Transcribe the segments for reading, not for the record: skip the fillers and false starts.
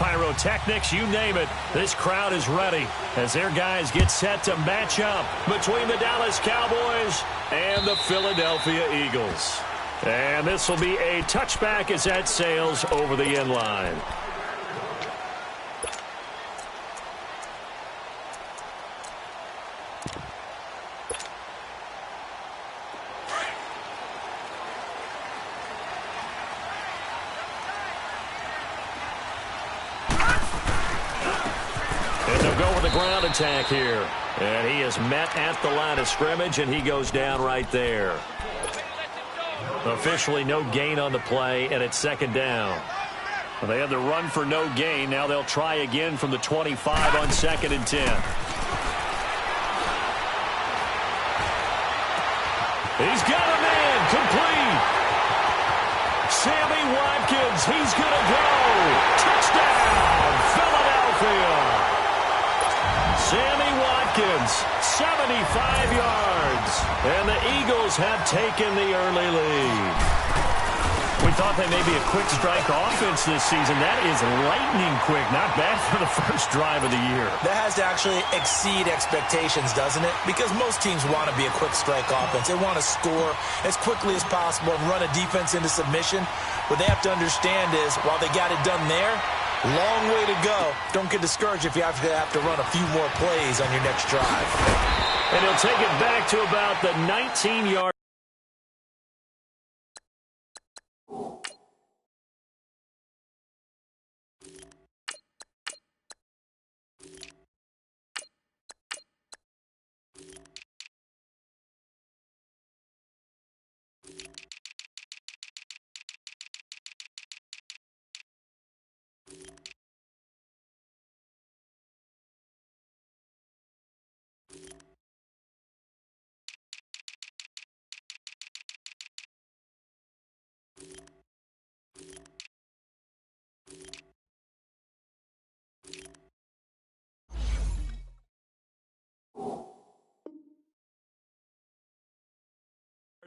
pyrotechnics, you name it. This crowd is ready as their guys get set to match up between the Dallas Cowboys and the Philadelphia Eagles. And this will be a touchback as that sails over the end line. Ground attack here, and he is met at the line of scrimmage, and he goes down right there. Officially no gain on the play, and it's second down. Well, they had the run for no gain. Now they'll try again from the 25 on 2nd and 10. He's got a man complete. Sammy Watkins, he's going to go. Touchdown, Philadelphia. Sammy Watkins, 75 yards, and the Eagles have taken the early lead. We thought they may be a quick strike offense this season. That is lightning quick. Not bad for the first drive of the year. That has to actually exceed expectations, doesn't it? Because most teams want to be a quick strike offense. They want to score as quickly as possible and run a defense into submission. What they have to understand is, while they got it done there, long way to go. Don't get discouraged if you have to run a few more plays on your next drive. And he'll take it back to about the 19-yard.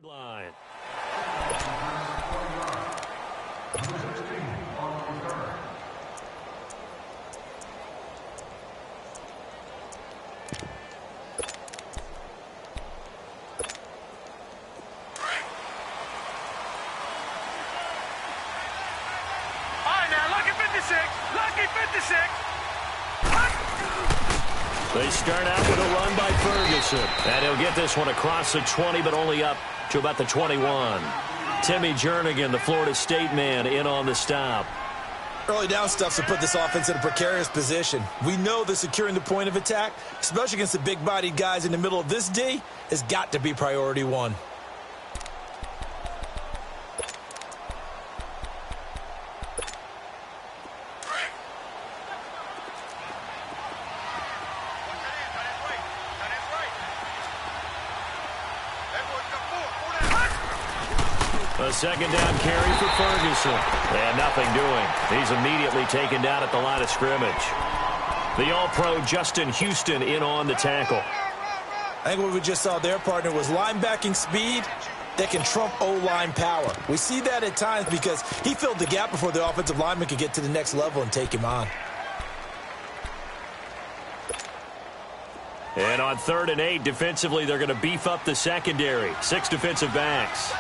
Line. They start out with a run by Ferguson. And he'll get this one across the 20, but only up to about the 21. Timmy Jernigan, the Florida State man, in on the stop. Early down stuff to put this offense in a precarious position. We know that securing the point of attack, especially against the big-bodied guys in the middle of this D, has got to be priority one. A second down carry for Ferguson. And nothing doing. He's immediately taken down at the line of scrimmage. The All-Pro Justin Houston in on the tackle. I think what we just saw there, partner, was linebacking speed that can trump O-line power. We see that at times because he filled the gap before the offensive lineman could get to the next level and take him on. And on 3rd and 8, defensively, they're going to beef up the secondary. 6 defensive backs.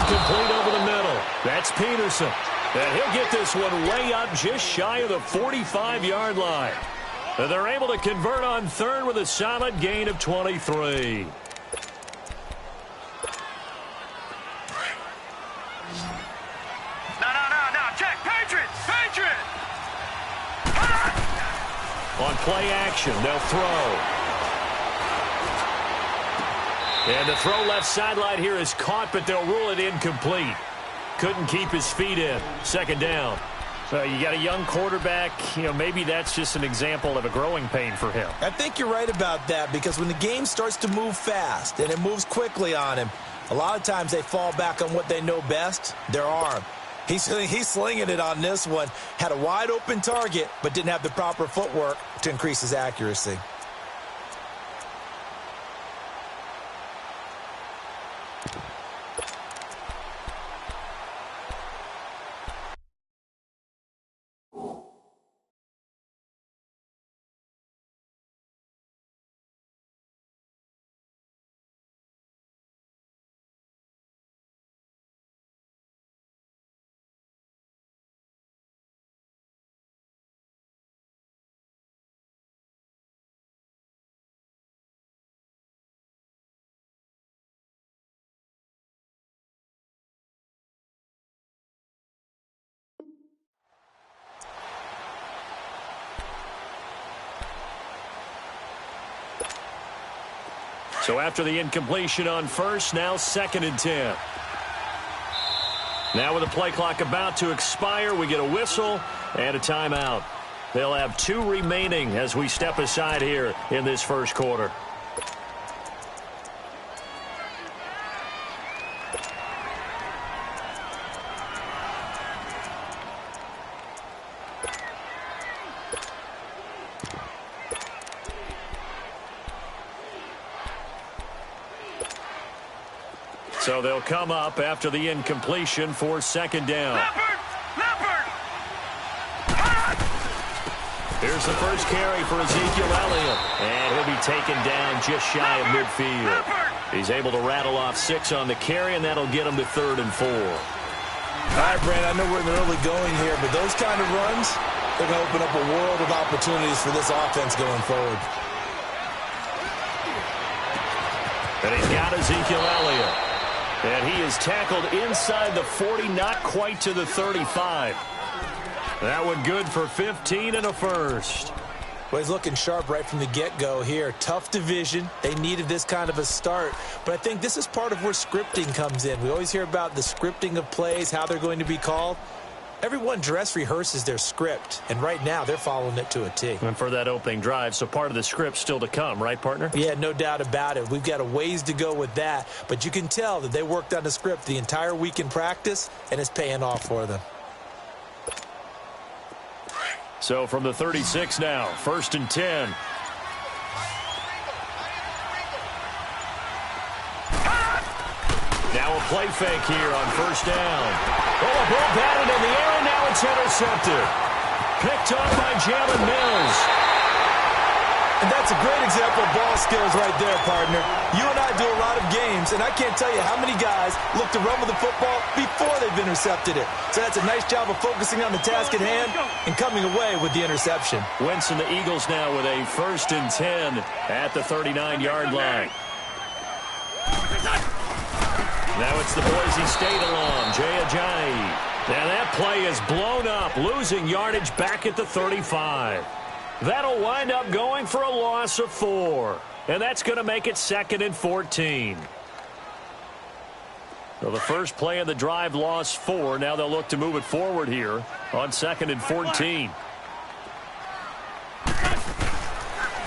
Complete over the middle. That's Peterson. And he'll get this one way up just shy of the 45-yard line. And they're able to convert on 3rd with a solid gain of 23. No. Check. Patriot. On play action, they'll throw. And the throw left sideline here is caught, but they'll rule it incomplete. Couldn't keep his feet in. Second down. So you got a young quarterback, maybe that's just an example of a growing pain for him. I think you're right about that, because when the game starts to move fast and it moves quickly on him, a lot of times they fall back on what they know best, their arm. He's slinging it on this one. Had a wide open target, but didn't have the proper footwork to increase his accuracy. So after the incompletion on first, now 2nd and 10. Now with the play clock about to expire, we get a whistle and a timeout. They'll have 2 remaining as we step aside here in this first quarter. So they'll come up after the incompletion for 2nd down. Here's the first carry for Ezekiel Elliott. And he'll be taken down just shy of midfield. He's able to rattle off 6 on the carry, and that'll get him to 3rd and 4. All right, Brand, I know we're in the early going here, but those kind of runs, they're going to open up a world of opportunities for this offense going forward. And he's got Ezekiel Elliott. And he is tackled inside the 40, not quite to the 35. That one good for 15 and a first. Well, he's looking sharp right from the get-go here. Tough division. They needed this kind of a start. But I think this is part of where scripting comes in. We always hear about the scripting of plays, how they're going to be called. Everyone dress rehearses their script, and right now they're following it to a T. And for that opening drive, so part of the script still to come, right, partner? Yeah, no doubt about it. We've got a ways to go with that, but you can tell that they worked on the script the entire week in practice, and it's paying off for them. So from the 36 now, 1st and 10. Now a play fake here on 1st down. Oh, a ball batted in the air, and now it's intercepted. Picked up by Jalen Mills. And that's a great example of ball skills right there, partner. You and I do a lot of games, and I can't tell you how many guys look to run with the football before they've intercepted it. So that's a nice job of focusing on the task at hand and coming away with the interception. Wentz and the Eagles now with a 1st and 10 at the 39-yard line. Now it's the Boise State alum, Jay Ajayi. Now that play is blown up, losing yardage back at the 35. That'll wind up going for a loss of 4. And that's going to make it 2nd and 14. So the first play of the drive lost 4. Now they'll look to move it forward here on 2nd and 14.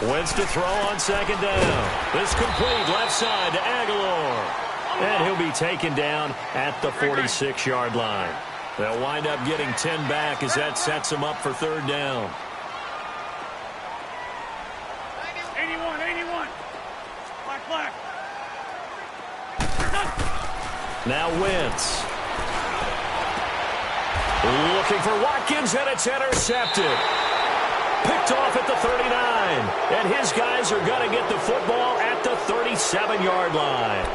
Wentz to throw on 2nd down. This complete left side to Aguilar. And he'll be taken down at the 46-yard line. They'll wind up getting 10 back as that sets them up for 3rd down. 81. Black. Now Wentz. Looking for Watkins, and it's intercepted. Picked off at the 39. And his guys are going to get the football at the 37-yard line.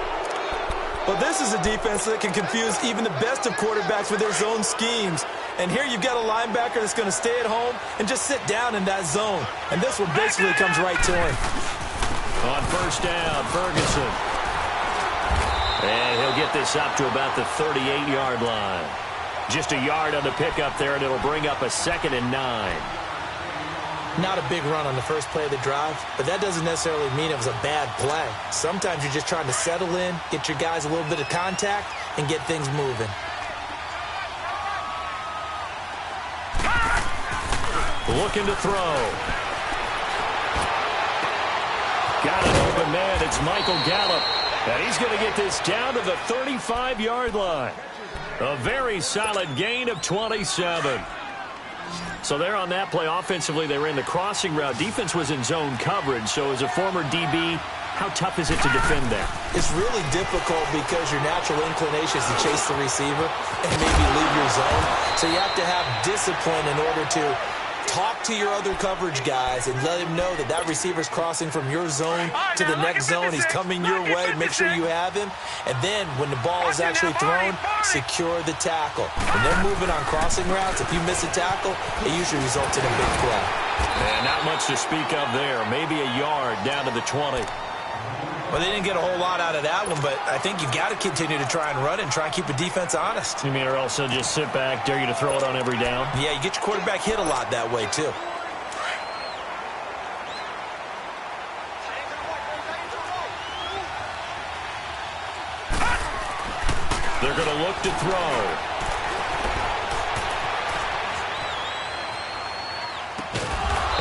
Well, this is a defense that can confuse even the best of quarterbacks with their zone schemes. And here you've got a linebacker that's going to stay at home and just sit down in that zone. And this one basically comes right to him. On 1st down, Ferguson. And he'll get this up to about the 38-yard line. Just a yard on the pickup there, and it'll bring up a 2nd and 9. Not a big run on the first play of the drive, but that doesn't necessarily mean it was a bad play. Sometimes you're just trying to settle in, get your guys a little bit of contact, and get things moving. Looking to throw. Got an open man. It's Michael Gallup. And he's going to get this down to the 35-yard line. A very solid gain of 27. So there on that play, offensively, they ran the crossing route. Defense was in zone coverage. So as a former DB, how tough is it to defend that? It's really difficult because your natural inclination is to chase the receiver and maybe leave your zone. So you have to have discipline in order to talk to your other coverage guys and let him know that that receiver's crossing from your zone to the next zone. He's coming your way. Make sure you have him. And then when the ball is actually thrown, secure the tackle. When they're moving on crossing routes, if you miss a tackle, it usually results in a big play. And not much to speak of there. Maybe a yard down to the 20. Well, they didn't get a whole lot out of that one, but I think you've got to continue to try and run and try and keep the defense honest. You mean or else they'll just sit back, dare you to throw it on every down? Yeah, you get your quarterback hit a lot that way, too. They're going to look to throw.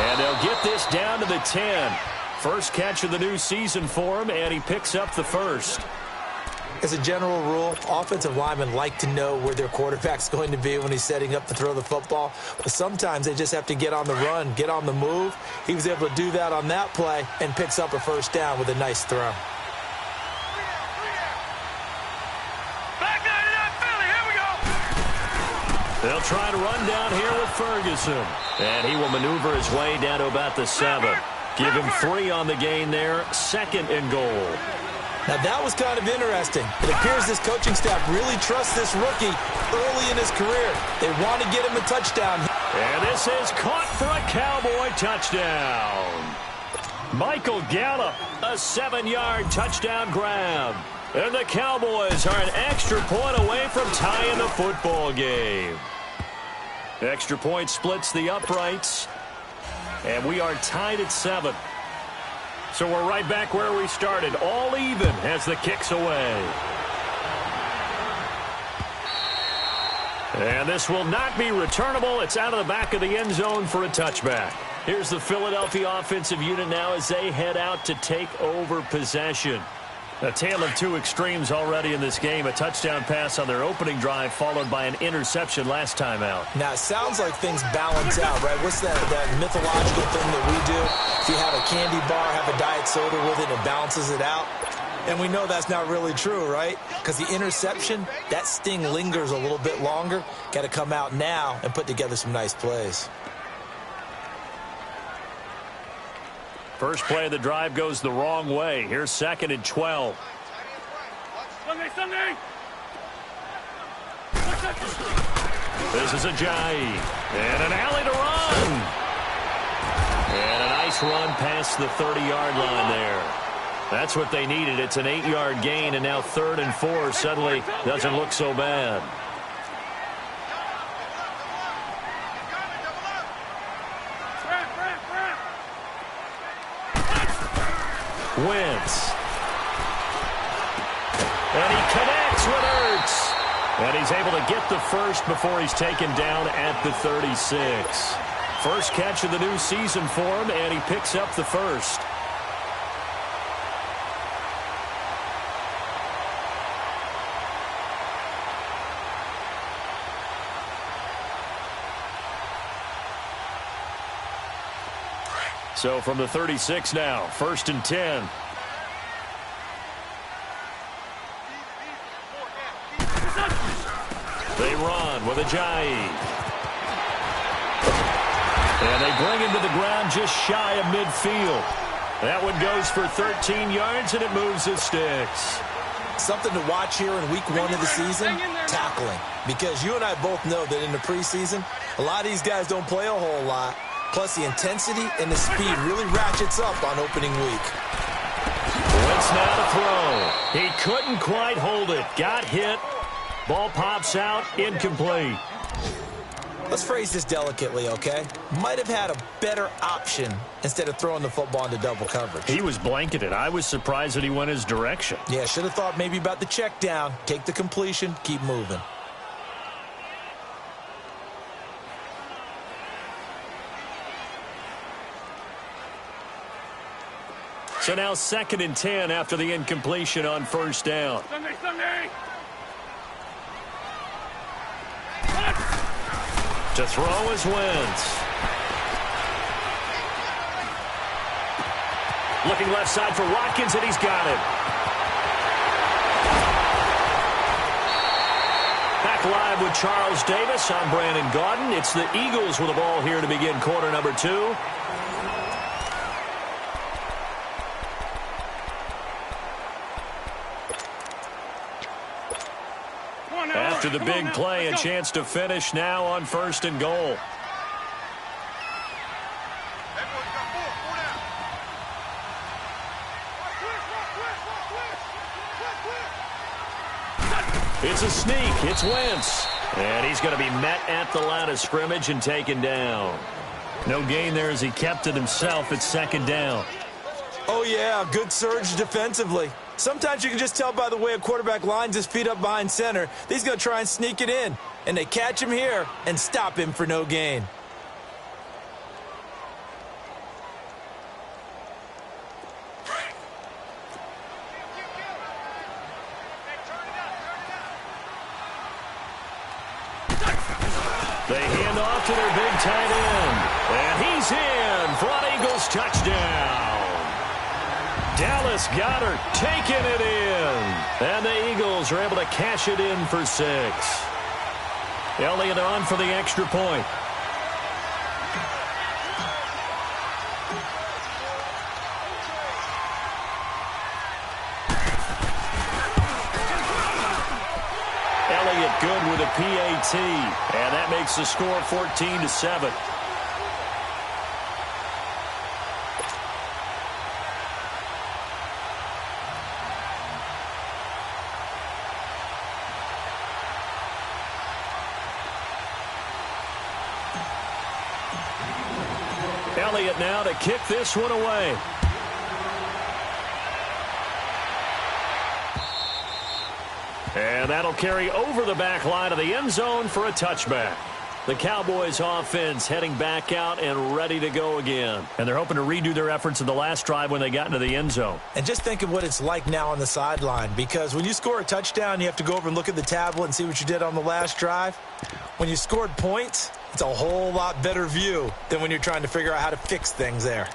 And they'll get this down to the 10. First catch of the new season for him, and he picks up the first. As a general rule, offensive linemen like to know where their quarterback's going to be when he's setting up to throw the football. But sometimes they just have to get on the run, get on the move. He was able to do that on that play and picks up a first down with a nice throw. They'll try to run down here with Ferguson. And he will maneuver his way down to about the 7. Give him 3 on the gain there. 2nd and goal. Now, that was kind of interesting. It appears this coaching staff really trusts this rookie early in his career. They want to get him a touchdown. And this is caught for a Cowboy touchdown. Michael Gallup, a 7-yard touchdown grab. And the Cowboys are an extra point away from tying the football game. Extra point splits the uprights. And we are tied at 7. So we're right back where we started. All even as the kick's away. And this will not be returnable. It's out of the back of the end zone for a touchback. Here's the Philadelphia offensive unit now as they head out to take over possession. A tale of two extremes already in this game. A touchdown pass on their opening drive followed by an interception last time out. Now, it sounds like things balance out, right? What's that mythological thing that we do? If you have a candy bar, have a diet soda with it, it balances it out. And we know that's not really true, right? Because the interception, that sting lingers a little bit longer. Got to come out now and put together some nice plays. First play of the drive goes the wrong way. Here's 2nd and 12. Sunday. This is Ajayi. And an alley to run. And a nice run past the 30-yard line there. That's what they needed. It's an 8-yard gain, and now 3rd and 4 suddenly doesn't look so bad. Wentz. And he connects with Ertz. And he's able to get the first before he's taken down at the 36. First catch of the new season for him, and he picks up the first. So from the 36 now, 1st and 10. They run with Ajayi. And they bring him to the ground just shy of midfield. That one goes for 13 yards, and it moves the sticks. Something to watch here in week 1 of the season, tackling. Because you and I both know that in the preseason, a lot of these guys don't play a whole lot. Plus, the intensity and the speed really ratchets up on opening week. Wentz now to throw. He couldn't quite hold it. Got hit. Ball pops out. Incomplete. Let's phrase this delicately, okay? Might have had a better option instead of throwing the football into double coverage. He was blanketed. I was surprised that he went his direction. Yeah, should have thought maybe about the check down. Take the completion. Keep moving. So now 2nd and 10 after the incompletion on first down. Sunday. To throw is Wentz. Looking left side for Watkins, and he's got it. Back live with Charles Davis. I'm Brandon Gaudin. It's the Eagles with the ball here to begin quarter number 2. After the big play, a chance to finish now on 1st and goal. It's a sneak. It's Wentz. And he's going to be met at the line of scrimmage and taken down. No gain there as he kept it himself at 2nd down. Oh, yeah, good surge defensively. Sometimes you can just tell by the way a quarterback lines his feet up behind center. He's going to try and sneak it in. And they catch him here and stop him for no gain. They hand off to their big tight end. And he's in for an Eagles touchdown. Dallas Goedert taking it in. And the Eagles are able to cash it in for 6. Elliott on for the extra point. Elliott good with a PAT. And that makes the score 14-7. Elliott now to kick this one away. And that'll carry over the back line of the end zone for a touchback. The Cowboys offense heading back out and ready to go again. And they're hoping to redo their efforts in the last drive when they got into the end zone. And just think of what it's like now on the sideline, because when you score a touchdown, you have to go over and look at the tablet and see what you did on the last drive. When you scored points, it's a whole lot better view than when you're trying to figure out how to fix things there.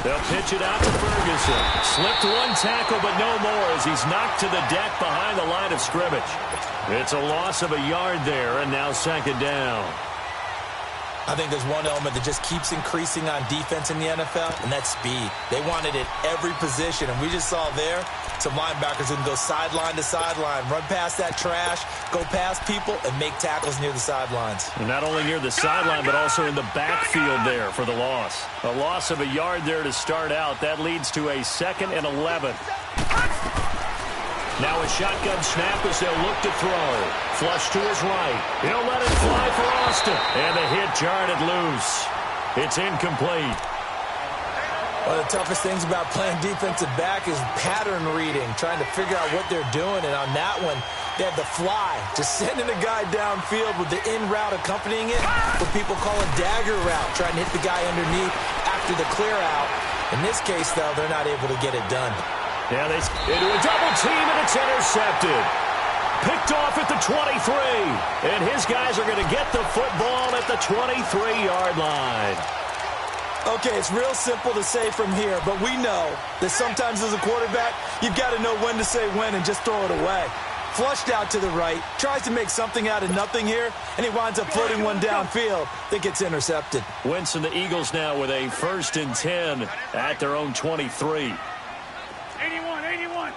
They'll pitch it out to Ferguson. Slipped one tackle, but no more as he's knocked to the deck behind the line of scrimmage. It's a loss of a yard there, and now 2nd down. I think there's one element that just keeps increasing on defense in the NFL, and that's speed. They want it at every position, and we just saw there some linebackers who can go sideline to sideline, run past that trash, go past people, and make tackles near the sidelines. And not only near the sideline, but also in the backfield there for the loss. A loss of a yard there to start out. That leads to a 2nd and 11. Now a shotgun snap as they'll look to throw. Flush to his right. He'll let it fly for Austin. And the hit jarred loose. It's incomplete. One of the toughest things about playing defensive back is pattern reading, trying to figure out what they're doing. And on that one, they have the fly, just sending a guy downfield with the in route accompanying it, what people call a dagger route, trying to hit the guy underneath after the clear out. In this case, though, they're not able to get it done. Yeah, they into a double team, and it's intercepted. Picked off at the 23. And his guys are going to get the football at the 23-yard line. Okay, it's real simple to say from here, but we know that sometimes as a quarterback, you've got to know when to say when and just throw it away. Flushed out to the right, tries to make something out of nothing here, and he winds up floating one downfield that gets intercepted. Wentz and the Eagles now with a 1st and 10 at their own 23. 81.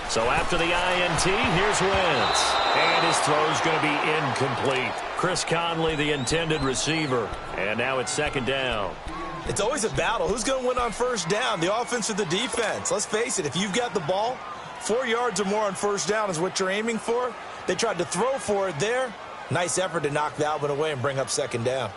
So after the INT, here's Wentz. And his throw's going to be incomplete. Chris Conley, the intended receiver. And now it's 2nd down. It's always a battle. Who's going to win on 1st down, the offense or the defense? Let's face it, if you've got the ball, 4 yards or more on 1st down is what you're aiming for. They tried to throw for it there. Nice effort to knock that one away and bring up 2nd down.